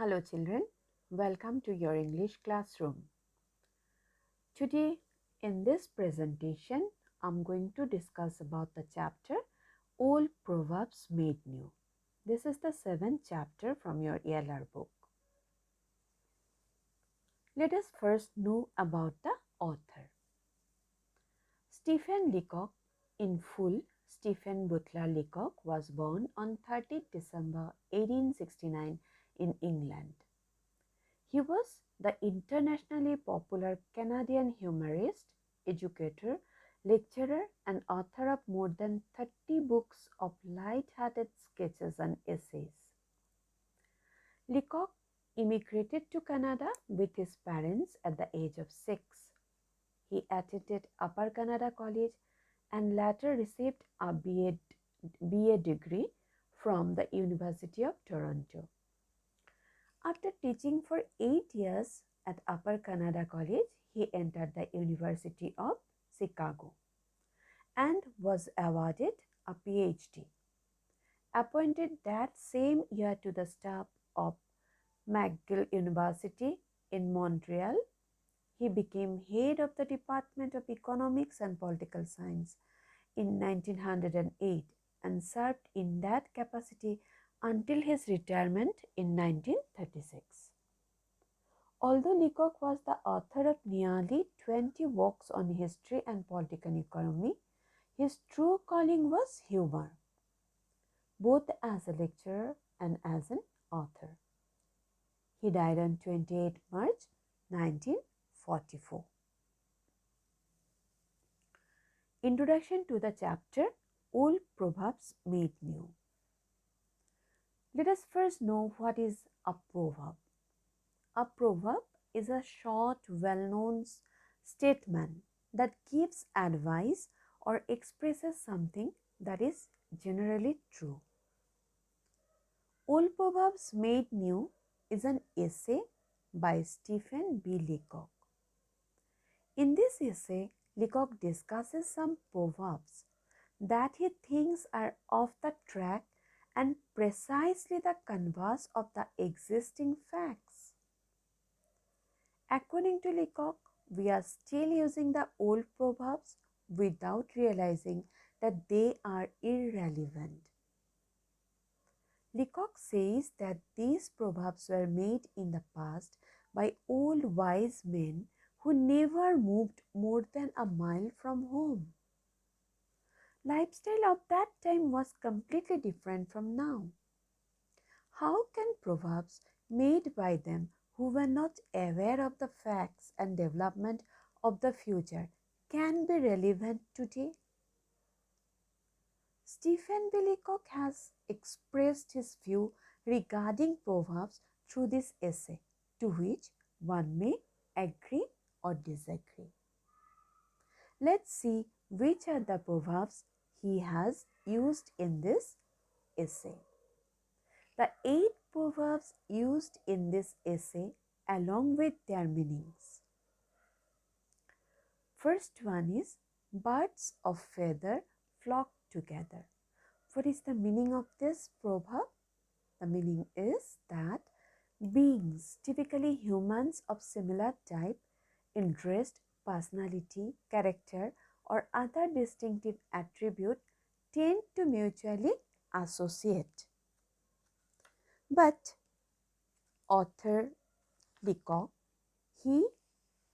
Hello children, welcome to your English classroom. Today in this presentation, I'm going to discuss about the chapter Old Proverbs Made New. This is the 7th chapter from your ELR book. Let us first know about the author. Stephen Leacock, in full, Stephen Butler Leacock was born on 30th December 1869 in England. He was the internationally popular Canadian humorist, educator, lecturer, and author of more than 30 books of light-hearted sketches and essays. Leacock immigrated to Canada with his parents at the age of 6. He attended Upper Canada College and later received a BA degree from the University of Toronto. After teaching for 8 years at Upper Canada College, he entered the University of Chicago and was awarded a PhD. Appointed that same year to the staff of McGill University in Montreal, he became head of the Department of Economics and Political Science in 1908 and served in that capacity until his retirement in 1936. Although Leacock was the author of nearly 20 works on history and political economy, his true calling was humor, both as a lecturer and as an author. He died on 28 March 1944. Introduction to the chapter Old Proverbs Made New. Let us first know what is a proverb. A proverb is a short, well-known statement that gives advice or expresses something that is generally true. Old Proverbs Made New is an essay by Stephen B. Leacock. In this essay, Leacock discusses some proverbs that he thinks are off the track and precisely the converse of the existing facts. According to Leacock, we are still using the old proverbs without realizing that they are irrelevant. Leacock says that these proverbs were made in the past by old wise men who never moved more than a mile from home. Lifestyle of that time was completely different from now. How can proverbs made by them who were not aware of the facts and development of the future can be relevant today? Stephen B. Leacock has expressed his view regarding proverbs through this essay, to which one may agree or disagree. Let's see which are the proverbs he has used in this essay. The 8 proverbs used in this essay along with their meanings. First one is birds of feather flock together. What is the meaning of this proverb? The meaning is that beings, typically humans of similar type, interest, personality, character, or other distinctive attribute tend to mutually associate. But author Leacock, he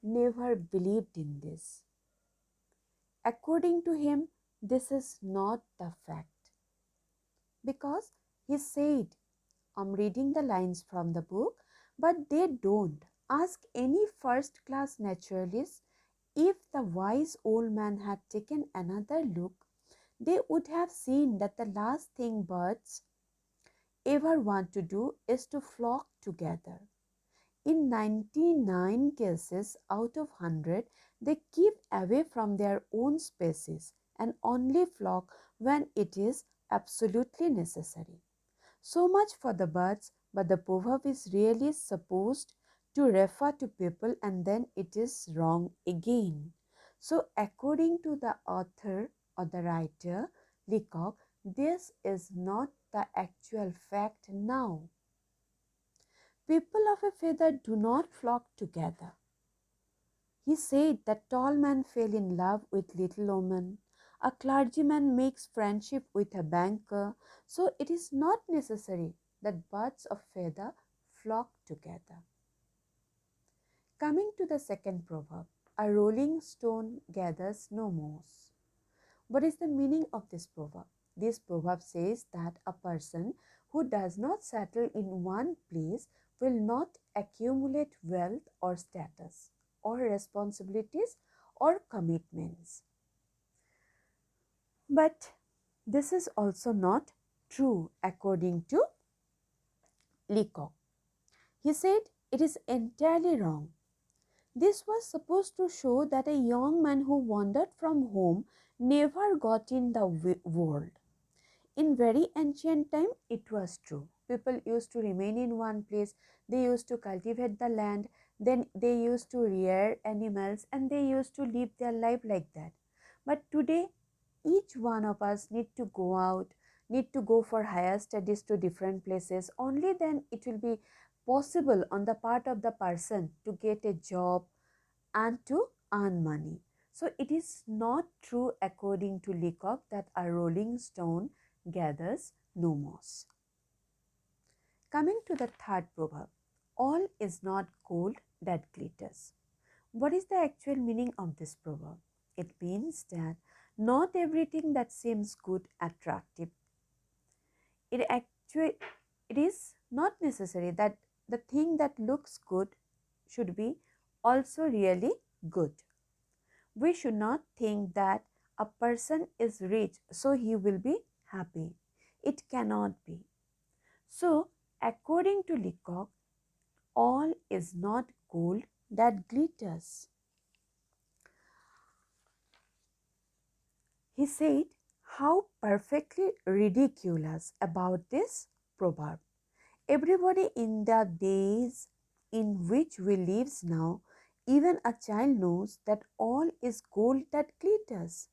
never believed in this. According to him, this is not the fact. Because he said, I'm reading the lines from the book, but they don't. Ask any first-class naturalist if the wise old man had taken another look, they would have seen that the last thing birds ever want to do is to flock together. In 99 cases out of 100, they keep away from their own species and only flock when it is absolutely necessary. So much for the birds, but the proverb is really supposed to refer to people and then it is wrong again. So according to the author or the writer, Leacock, this is not the actual fact now. people of a feather do not flock together. He said that tall man fell in love with little woman. A clergyman makes friendship with a banker. So it is not necessary that birds of feather flock together. Coming to the second proverb, a rolling stone gathers no moss. What is the meaning of this proverb? This proverb says that a person who does not settle in one place will not accumulate wealth or status or responsibilities or commitments. But this is also not true according to Leacock. He said it is entirely wrong. This was supposed to show that a young man who wandered from home never got in the world. In very ancient time, it was true. People used to remain in one place. They used to cultivate the land. Then they used to rear animals and they used to live their life like that. But today, each one of us need to go out, need to go for higher studies to different places. Only then it will be possible on the part of the person to get a job and to earn money. So it is not true according to Leacock that a rolling stone gathers no moss. Coming to the third proverb, all is not gold that glitters. What is the actual meaning of this proverb? It means that not everything that seems good attractive. It is not necessary that the thing that looks good should be also really good. We should not think that a person is rich so he will be happy. It cannot be. So, according to Leacock, all is not gold that glitters. He said, how perfectly ridiculous about this proverb. Everybody in the days in which we live now, even a child knows that all is gold that glitters.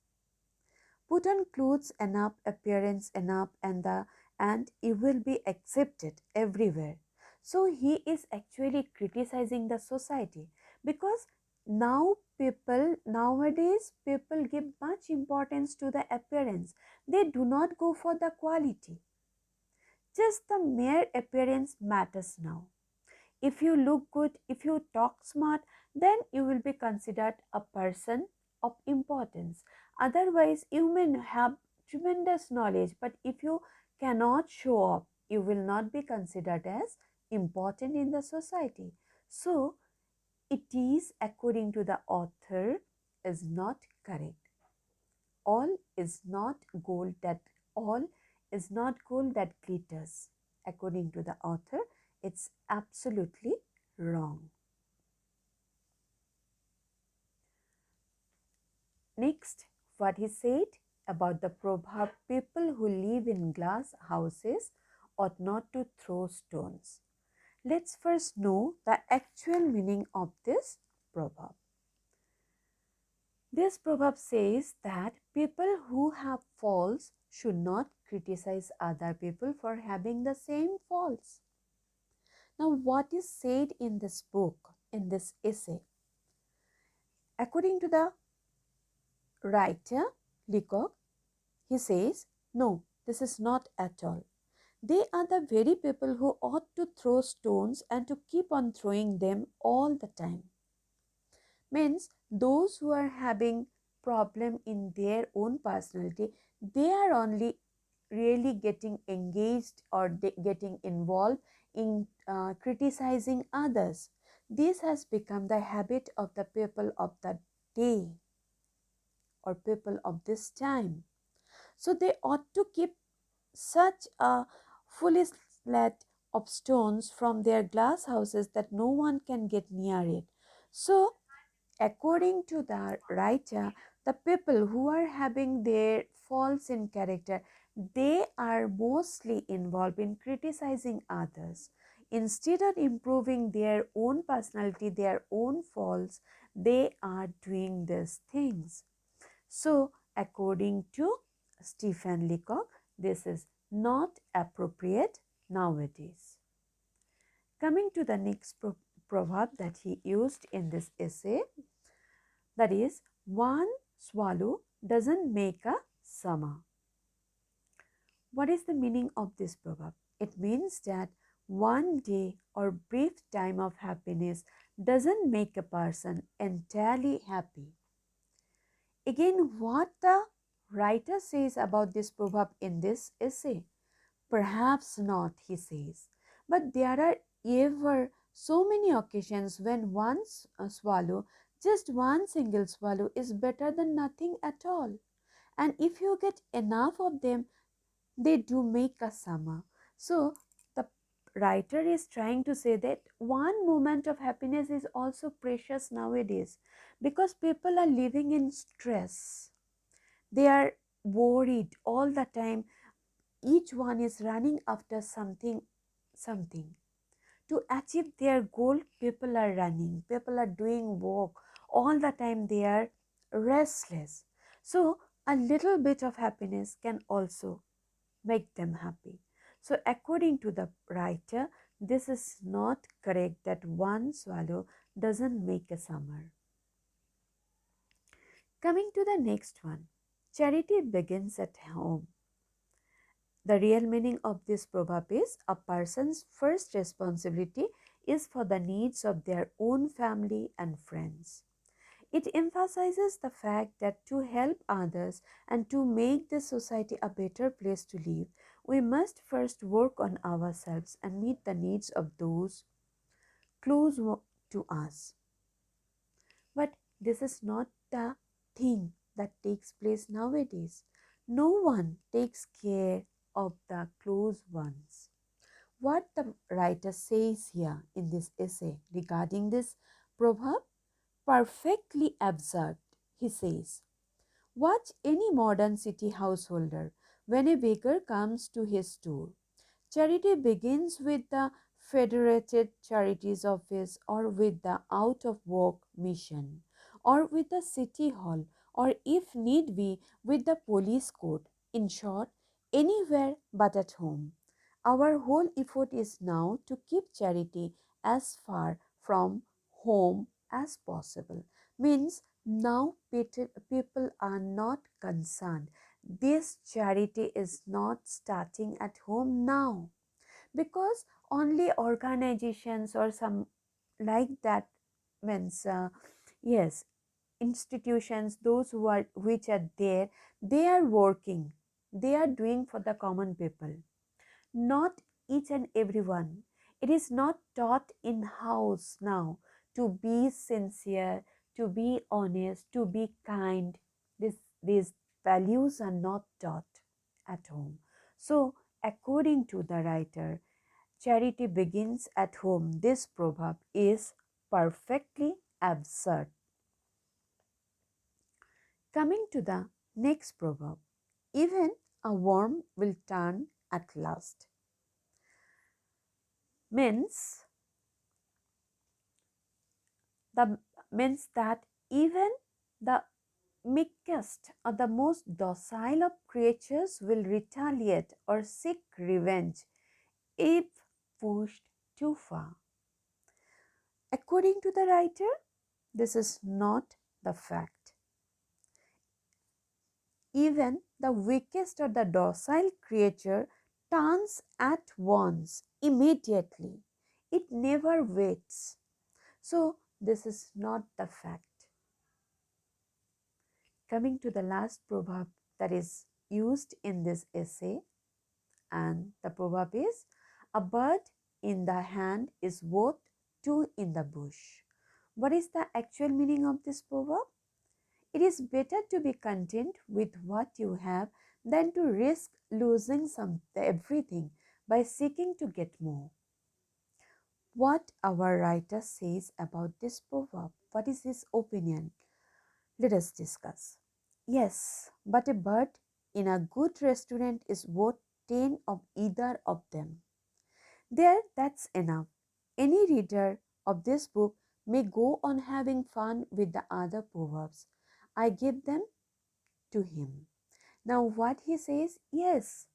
Put on clothes enough, appearance enough, and you will be accepted everywhere. So he is actually criticizing the society because nowadays people give much importance to the appearance. They do not go for the quality. Just the mere appearance matters now. If you look good, if you talk smart, then you will be considered a person of importance. Otherwise, you may have tremendous knowledge, but if you cannot show up, you will not be considered as important in the society. So, it is according to the author is not correct. All is not gold that glitters. According to the author, it's absolutely wrong. Next, what he said about the proverb, people who live in glass houses ought not to throw stones. Let's first know the actual meaning of this proverb. This proverb says that people who have faults should not criticize other people for having the same faults. Now, what is said in this book, in this essay? According to the writer, Leacock, he says, no, this is not at all. They are the very people who ought to throw stones and to keep on throwing them all the time. Means those who are having problem in their own personality, they are only really getting engaged or getting involved in criticizing others. This has become the habit of the people of the day or people of this time. So they ought to keep such a foolish slat of stones from their glass houses that no one can get near it. So according to the writer, the people who are having their faults in character, they are mostly involved in criticizing others. Instead of improving their own personality, their own faults, they are doing these things. So, according to Stephen Leacock, this is not appropriate nowadays. Coming to the next proverb that he used in this essay, that is, one swallow doesn't make a summer. What is the meaning of this proverb? It means that one day or brief time of happiness doesn't make a person entirely happy. Again, what the writer says about this proverb in this essay? Perhaps not, he says, but there are ever so many occasions when one swallow, just one single swallow, is better than nothing at all. And if you get enough of them, they do make a summer. So the writer is trying to say that one moment of happiness is also precious nowadays, because people are living in stress. They are worried all the time. Each one is running after something to achieve their goal. People are running, people are doing work all the time. They are restless. So a little bit of happiness can also make them happy. So according to the writer, this is not correct, that one swallow doesn't make a summer. Coming to the next one, charity begins at home. The real meaning of this proverb is a person's first responsibility is for the needs of their own family and friends. It emphasizes the fact that to help others and to make this society a better place to live, we must first work on ourselves and meet the needs of those close to us. But this is not the thing that takes place nowadays. No one takes care of the close ones. What the writer says here in this essay regarding this proverb, perfectly absurd, he says. Watch any modern city householder when a beggar comes to his door. Charity begins with the Federated Charities Office, or with the Out of Work Mission, or with the City Hall, or if need be, with the police court. In short, anywhere but at home. Our whole effort is now to keep charity as far from home as possible. Means now people are not concerned. This charity is not starting at home now, because only organizations or some like that, means yes, institutions, those who are which are there, they are working, they are doing for the common people, not each and everyone. It is not taught in house now to be sincere, to be honest, to be kind. These values are not taught at home. So, according to the writer, charity begins at home. This proverb is perfectly absurd. Coming to the next proverb, even a worm will turn at last. Means the means that even the meekest or the most docile of creatures will retaliate or seek revenge if pushed too far. According to the writer, this is not the fact. Even the weakest or the docile creature turns at once, immediately. It never waits. So, this is not the fact. Coming to the last proverb that is used in this essay, and the proverb is, a bird in the hand is worth two in the bush. What is the actual meaning of this proverb? It is better to be content with what you have than to risk losing everything by seeking to get more. What our writer says about this proverb, what is his opinion? Let us discuss. Yes, but a bird in a good restaurant is worth 10 of either of them. There, that's enough. Any reader of this book may go on having fun with the other proverbs. I give them to him. Now, what he says, yes,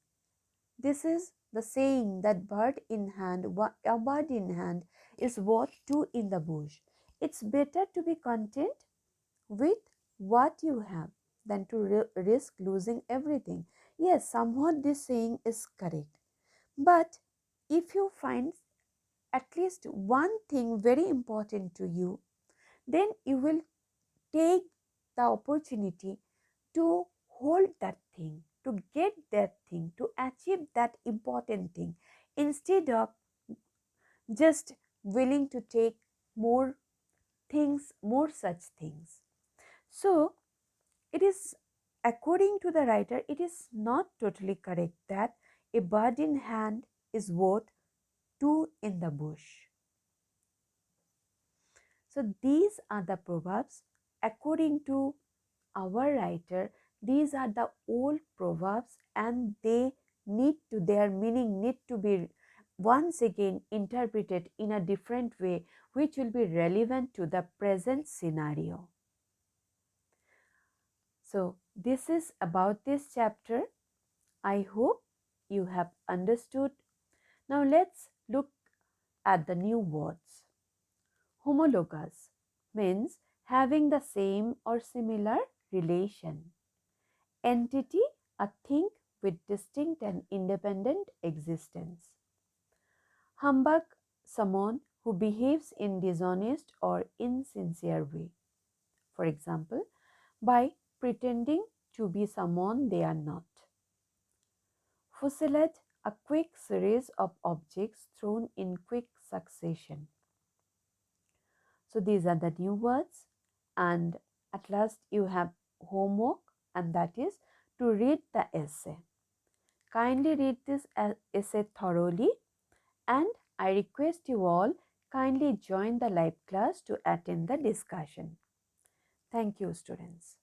this is the saying that a bird in hand is worth two in the bush. It's better to be content with what you have than to risk losing everything. Yes, somewhat this saying is correct. But if you find at least one thing very important to you, then you will take the opportunity to hold that thing, to get that thing, to achieve that important thing, instead of just willing to take more things, more such things. So, it is, according to the writer, it is not totally correct that a bird in hand is worth two in the bush. So, these are the proverbs. According to our writer, these are the old proverbs and their meaning need to be once again interpreted in a different way, which will be relevant to the present scenario. So, this is about this chapter. I hope you have understood. Now, let's look at the new words. Homologous means having the same or similar relation. Entity, a thing with distinct and independent existence. Humbug, someone who behaves in dishonest or insincere way. For example, by pretending to be someone they are not. Fusillade, a quick series of objects thrown in quick succession. So these are the new words, and at last you have homework, and that is to read the essay. Kindly read this essay thoroughly, and I request you all kindly join the live class to attend the discussion. Thank you, students.